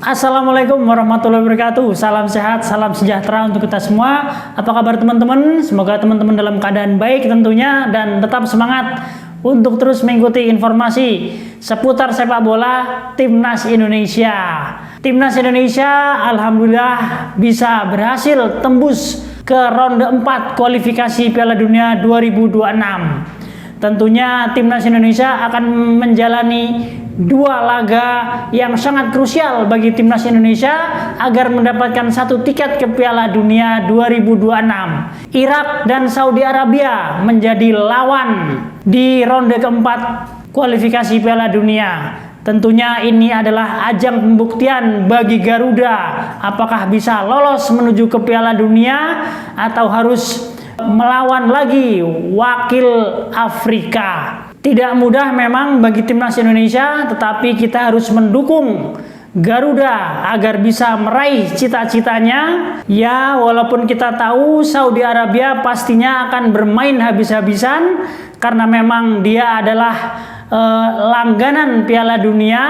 Assalamualaikum warahmatullahi wabarakatuh. Salam sehat, salam sejahtera untuk kita semua. Apa kabar teman-teman? Semoga teman-teman dalam keadaan baik tentunya dan tetap semangat untuk terus mengikuti informasi seputar sepak bola Timnas Indonesia. Timnas Indonesia alhamdulillah bisa berhasil tembus ke ronde 4 kualifikasi Piala Dunia 2026. Tentunya Timnas Indonesia akan menjalani dua laga yang sangat krusial bagi Timnas Indonesia agar mendapatkan satu tiket ke Piala Dunia 2026. Irak dan Saudi Arabia menjadi lawan di ronde keempat kualifikasi Piala Dunia. Tentunya ini adalah ajang pembuktian bagi Garuda apakah bisa lolos menuju ke Piala Dunia atau harus melawan lagi wakil Afrika. Tidak mudah memang bagi Timnas Indonesia, tetapi kita harus mendukung Garuda agar bisa meraih cita-citanya. Ya, walaupun kita tahu Saudi Arabia pastinya akan bermain habis-habisan karena memang dia adalah langganan Piala Dunia,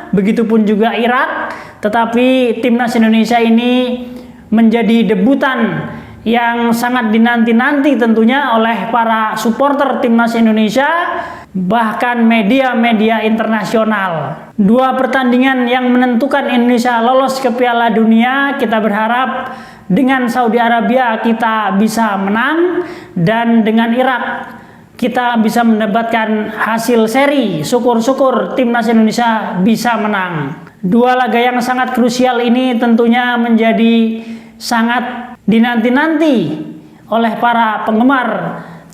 begitupun juga Irak. Tetapi Timnas Indonesia ini menjadi debutan yang sangat dinanti-nanti tentunya oleh para supporter Timnas Indonesia, bahkan media-media internasional. Dua pertandingan yang menentukan Indonesia lolos ke Piala Dunia, kita berharap dengan Saudi Arabia kita bisa menang dan dengan Irak kita bisa mendapatkan hasil seri. Syukur-syukur Timnas Indonesia bisa menang. Dua laga yang sangat krusial ini tentunya menjadi sangat dinanti-nanti oleh para penggemar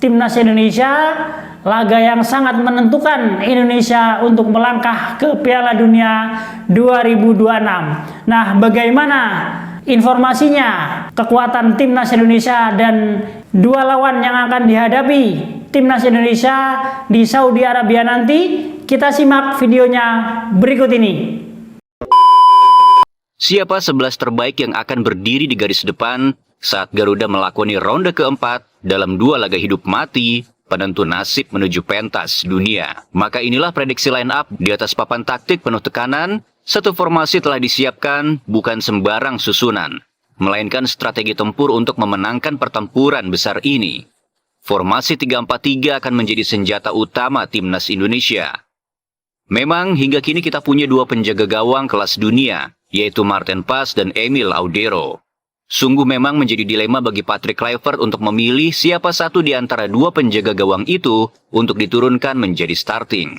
Timnas Indonesia. Laga yang sangat menentukan Indonesia untuk melangkah ke Piala Dunia 2026. Nah, bagaimana informasinya kekuatan Timnas Indonesia dan dua lawan yang akan dihadapi Timnas Indonesia di Saudi Arabia nanti? Kita simak videonya berikut ini. Siapa 11 terbaik yang akan berdiri di garis depan saat Garuda melakoni ronde keempat dalam dua laga hidup mati penentu nasib menuju pentas dunia? Maka inilah prediksi line up di atas papan taktik penuh tekanan. Satu formasi telah disiapkan, bukan sembarang susunan, melainkan strategi tempur untuk memenangkan pertempuran besar ini. Formasi 3-4-3 akan menjadi senjata utama Timnas Indonesia. Memang hingga kini kita punya dua penjaga gawang kelas dunia, yaitu Marten Pas dan Emil Audero. Sungguh memang menjadi dilema bagi Patrick Kluivert untuk memilih siapa satu di antara dua penjaga gawang itu untuk diturunkan menjadi starting.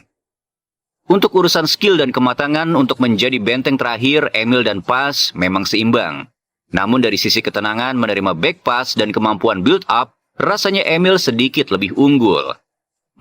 Untuk urusan skill dan kematangan untuk menjadi benteng terakhir, Emil dan Pas memang seimbang. Namun dari sisi ketenangan menerima back pass dan kemampuan build up, rasanya Emil sedikit lebih unggul.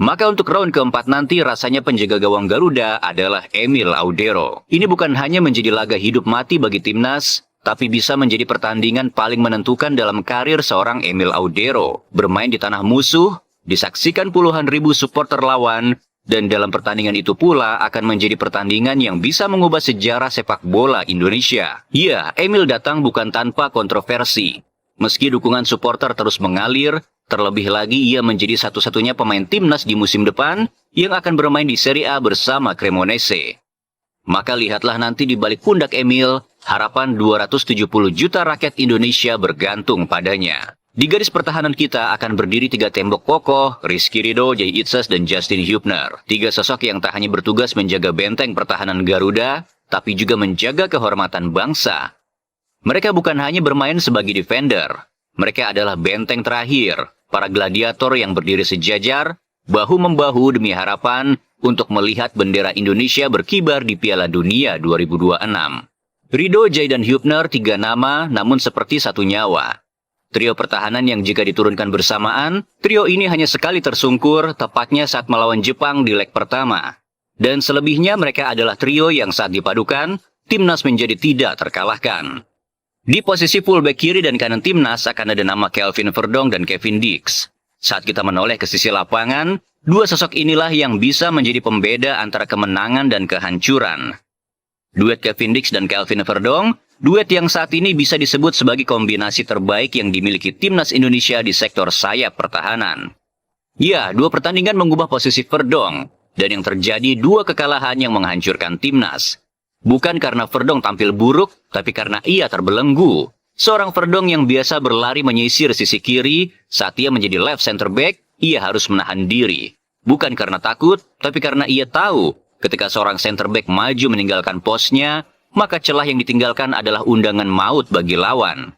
Maka untuk round keempat nanti rasanya penjaga gawang Garuda adalah Emil Audero. Ini bukan hanya menjadi laga hidup mati bagi Timnas, tapi bisa menjadi pertandingan paling menentukan dalam karir seorang Emil Audero. Bermain di tanah musuh, disaksikan puluhan ribu supporter lawan, dan dalam pertandingan itu pula akan menjadi pertandingan yang bisa mengubah sejarah sepak bola Indonesia. Ya, Emil datang bukan tanpa kontroversi. Meski dukungan supporter terus mengalir, terlebih lagi ia menjadi satu-satunya pemain Timnas di musim depan yang akan bermain di Serie A bersama Cremonese. Maka lihatlah nanti di balik pundak Emil, harapan 270 juta rakyat Indonesia bergantung padanya. Di garis pertahanan kita akan berdiri tiga tembok kokoh, Rizky Ridho, Jay Itzes, dan Justin Hubner. Tiga sosok yang tak hanya bertugas menjaga benteng pertahanan Garuda, tapi juga menjaga kehormatan bangsa. Mereka bukan hanya bermain sebagai defender, mereka adalah benteng terakhir, para gladiator yang berdiri sejajar, bahu-membahu demi harapan untuk melihat bendera Indonesia berkibar di Piala Dunia 2026. Ridho, Jay, dan Hubner tiga nama, namun seperti satu nyawa. Trio pertahanan yang jika diturunkan bersamaan, trio ini hanya sekali tersungkur, tepatnya saat melawan Jepang di leg pertama. Dan selebihnya mereka adalah trio yang saat dipadukan, Timnas menjadi tidak terkalahkan. Di posisi fullback kiri dan kanan Timnas akan ada nama Kelvin Verdonk dan Kevin Dix. Saat kita menoleh ke sisi lapangan, dua sosok inilah yang bisa menjadi pembeda antara kemenangan dan kehancuran. Duet Kevin Dix dan Kelvin Verdonk, duet yang saat ini bisa disebut sebagai kombinasi terbaik yang dimiliki Timnas Indonesia di sektor sayap pertahanan. Ya, dua pertandingan mengubah posisi Verdonk, dan yang terjadi dua kekalahan yang menghancurkan Timnas. Bukan karena Verdong tampil buruk, tapi karena ia terbelenggu. Seorang Verdong yang biasa berlari menyisir sisi kiri, saat ia menjadi left center back, ia harus menahan diri. Bukan karena takut, tapi karena ia tahu ketika seorang center back maju meninggalkan posnya, maka celah yang ditinggalkan adalah undangan maut bagi lawan.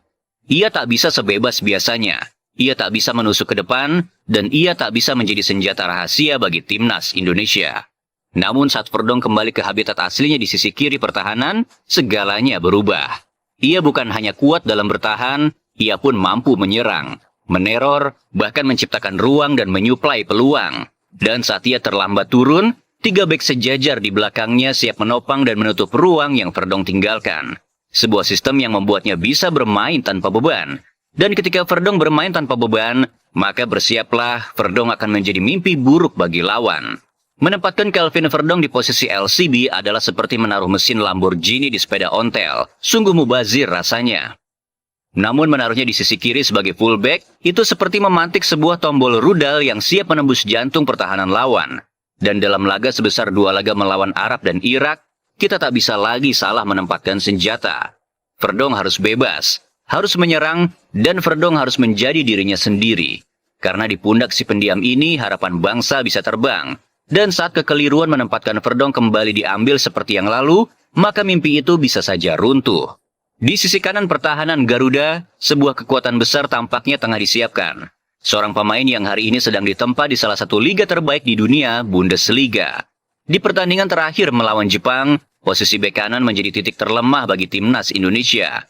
Ia tak bisa sebebas biasanya. Ia tak bisa menusuk ke depan, dan ia tak bisa menjadi senjata rahasia bagi timnas Indonesia. Namun saat Verdong kembali ke habitat aslinya di sisi kiri pertahanan, segalanya berubah. Ia bukan hanya kuat dalam bertahan, ia pun mampu menyerang, meneror, bahkan menciptakan ruang dan menyuplai peluang. Dan saat ia terlambat turun, 3 bek sejajar di belakangnya siap menopang dan menutup ruang yang Verdong tinggalkan. Sebuah sistem yang membuatnya bisa bermain tanpa beban. Dan ketika Verdong bermain tanpa beban, maka bersiaplah Verdong akan menjadi mimpi buruk bagi lawan. Menempatkan Kelvin Verdong di posisi LCB adalah seperti menaruh mesin Lamborghini di sepeda ontel. Sungguh mubazir rasanya. Namun menaruhnya di sisi kiri sebagai fullback, itu seperti memantik sebuah tombol rudal yang siap menembus jantung pertahanan lawan. Dan dalam laga sebesar 2 laga melawan Arab dan Irak, kita tak bisa lagi salah menempatkan senjata. Verdong harus bebas, harus menyerang, dan Verdong harus menjadi dirinya sendiri. Karena di pundak si pendiam ini harapan bangsa bisa terbang. Dan saat kekeliruan menempatkan Verdong kembali diambil seperti yang lalu, maka mimpi itu bisa saja runtuh. Di sisi kanan pertahanan Garuda, sebuah kekuatan besar tampaknya tengah disiapkan. Seorang pemain yang hari ini sedang ditempa di salah satu liga terbaik di dunia, Bundesliga. Di pertandingan terakhir melawan Jepang, posisi bek kanan menjadi titik terlemah bagi timnas Indonesia.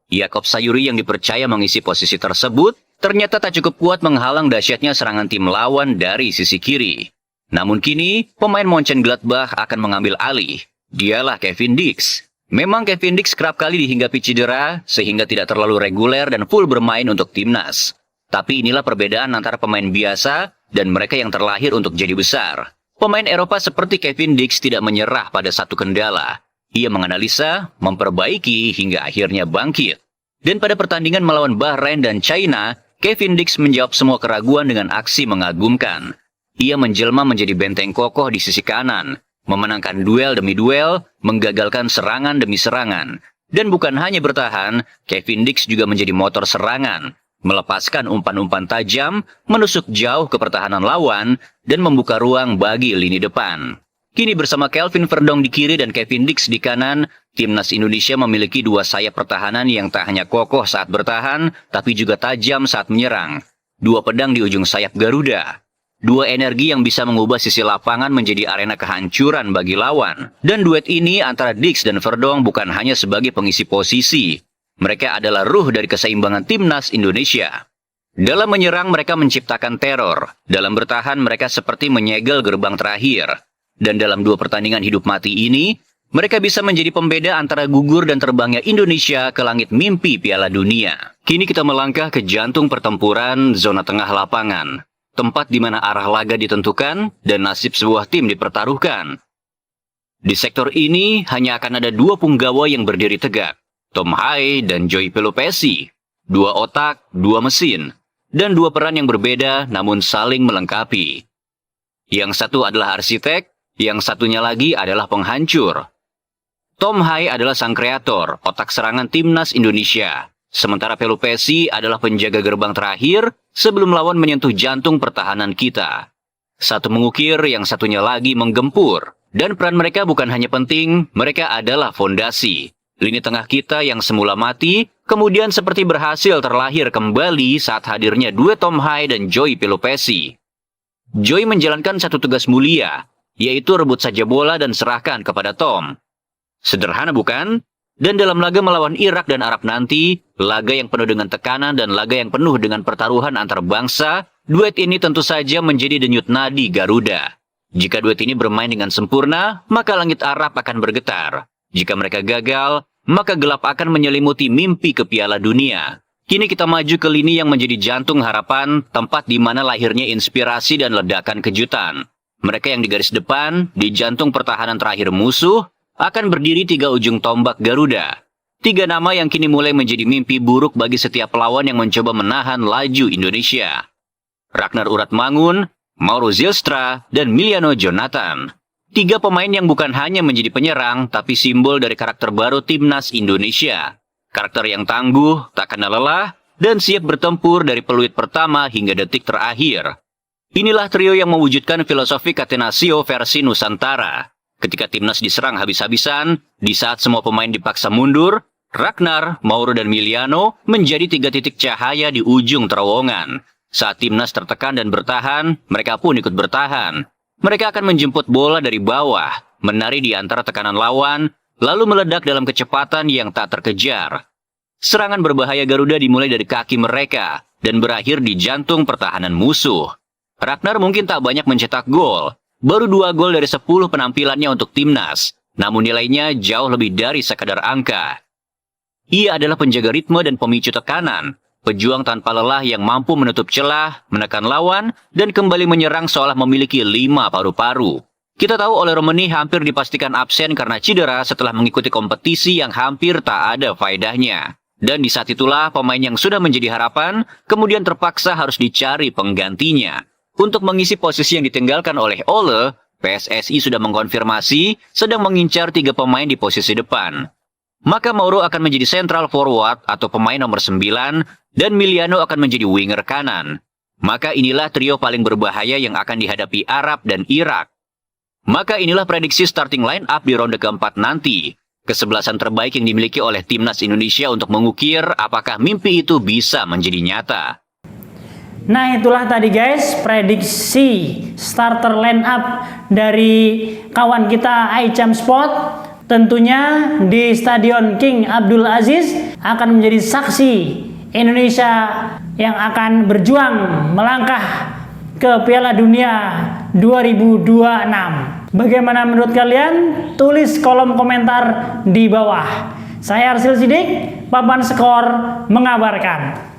Yakob Sayuri yang dipercaya mengisi posisi tersebut, ternyata tak cukup kuat menghalang dahsyatnya serangan tim lawan dari sisi kiri. Namun kini, pemain Mönchengladbach akan mengambil alih. Dialah Kevin Dix. Memang Kevin Dix kerap kali dihinggapi cedera, sehingga tidak terlalu reguler dan full bermain untuk timnas. Tapi inilah perbedaan antara pemain biasa dan mereka yang terlahir untuk jadi besar. Pemain Eropa seperti Kevin Dix tidak menyerah pada satu kendala. Ia menganalisa, memperbaiki, hingga akhirnya bangkit. Dan pada pertandingan melawan Bahrain dan China, Kevin Dix menjawab semua keraguan dengan aksi mengagumkan. Ia menjelma menjadi benteng kokoh di sisi kanan, memenangkan duel demi duel, menggagalkan serangan demi serangan. Dan bukan hanya bertahan, Kevin Dix juga menjadi motor serangan, melepaskan umpan-umpan tajam, menusuk jauh ke pertahanan lawan, dan membuka ruang bagi lini depan. Kini bersama Kelvin Verdong di kiri dan Kevin Dix di kanan, timnas Indonesia memiliki 2 sayap pertahanan yang tak hanya kokoh saat bertahan, tapi juga tajam saat menyerang. 2 pedang di ujung sayap Garuda. 2 energi yang bisa mengubah sisi lapangan menjadi arena kehancuran bagi lawan. Dan duet ini antara Dix dan Verdong bukan hanya sebagai pengisi posisi. Mereka adalah ruh dari keseimbangan timnas Indonesia. Dalam menyerang mereka menciptakan teror. Dalam bertahan mereka seperti menyegel gerbang terakhir. Dan dalam 2 pertandingan hidup mati ini, mereka bisa menjadi pembeda antara gugur dan terbangnya Indonesia ke langit mimpi Piala Dunia. Kini kita melangkah ke jantung pertempuran zona tengah lapangan. Tempat di mana arah laga ditentukan dan nasib sebuah tim dipertaruhkan. Di sektor ini hanya akan ada 2 punggawa yang berdiri tegak, Tom Hai dan Joy Pelopesi. 2 otak, 2 mesin, dan 2 peran yang berbeda namun saling melengkapi. Yang satu adalah arsitek, yang satunya lagi adalah penghancur. Tom Hai adalah sang kreator, otak serangan timnas Indonesia. Sementara Pelopesi adalah penjaga gerbang terakhir sebelum lawan menyentuh jantung pertahanan kita. Satu mengukir, yang satunya lagi menggempur. Dan peran mereka bukan hanya penting, mereka adalah fondasi. Lini tengah kita yang semula mati, kemudian seperti berhasil terlahir kembali saat hadirnya duet Tom Hai dan Joy Pelopesi. Joy menjalankan satu tugas mulia, yaitu rebut saja bola dan serahkan kepada Tom. Sederhana bukan? Dan dalam laga melawan Irak dan Arab nanti, laga yang penuh dengan tekanan dan laga yang penuh dengan pertaruhan antar bangsa, duet ini tentu saja menjadi denyut nadi Garuda. Jika duet ini bermain dengan sempurna, maka langit Arab akan bergetar. Jika mereka gagal, maka gelap akan menyelimuti mimpi ke Piala Dunia. Kini kita maju ke lini yang menjadi jantung harapan, tempat di mana lahirnya inspirasi dan ledakan kejutan. Mereka yang di garis depan, di jantung pertahanan terakhir musuh, akan berdiri 3 ujung tombak Garuda. 3 nama yang kini mulai menjadi mimpi buruk bagi setiap lawan yang mencoba menahan laju Indonesia. Ragnar Uratmangun, Mauro Zylstra, dan Miliano Jonathan. Tiga pemain yang bukan hanya menjadi penyerang, tapi simbol dari karakter baru timnas Indonesia. Karakter yang tangguh, tak kenal lelah, dan siap bertempur dari peluit pertama hingga detik terakhir. Inilah trio yang mewujudkan filosofi Catenaccio versi Nusantara. Ketika timnas diserang habis-habisan, di saat semua pemain dipaksa mundur, Ragnar, Mauro, dan Miliano menjadi tiga titik cahaya di ujung terowongan. Saat timnas tertekan dan bertahan, mereka pun ikut bertahan. Mereka akan menjemput bola dari bawah, menari di antara tekanan lawan, lalu meledak dalam kecepatan yang tak terkejar. Serangan berbahaya Garuda dimulai dari kaki mereka dan berakhir di jantung pertahanan musuh. Ragnar mungkin tak banyak mencetak gol, baru 2 gol dari 10 penampilannya untuk timnas, namun nilainya jauh lebih dari sekadar angka. Ia adalah penjaga ritme dan pemicu tekanan, pejuang tanpa lelah yang mampu menutup celah, menekan lawan, dan kembali menyerang seolah memiliki 5 paru-paru. Kita tahu Ole Romeni hampir dipastikan absen karena cedera setelah mengikuti kompetisi yang hampir tak ada faedahnya. Dan di saat itulah pemain yang sudah menjadi harapan, kemudian terpaksa harus dicari penggantinya. Untuk mengisi posisi yang ditinggalkan oleh Ole, PSSI sudah mengkonfirmasi sedang mengincar 3 pemain di posisi depan. Maka Mauro akan menjadi central forward atau pemain nomor 9, dan Miliano akan menjadi winger kanan. Maka inilah trio paling berbahaya yang akan dihadapi Arab dan Irak. Maka inilah prediksi starting line up di ronde keempat nanti. Kesebelasan terbaik yang dimiliki oleh timnas Indonesia untuk mengukir apakah mimpi itu bisa menjadi nyata. Nah, itulah tadi guys prediksi starter line up dari kawan kita Aicham Sport. Tentunya di Stadion King Abdul Aziz akan menjadi saksi Indonesia yang akan berjuang melangkah ke Piala Dunia 2026. Bagaimana menurut kalian? Tulis kolom komentar di bawah. Saya Arsil Sidik, Papan Skor mengabarkan.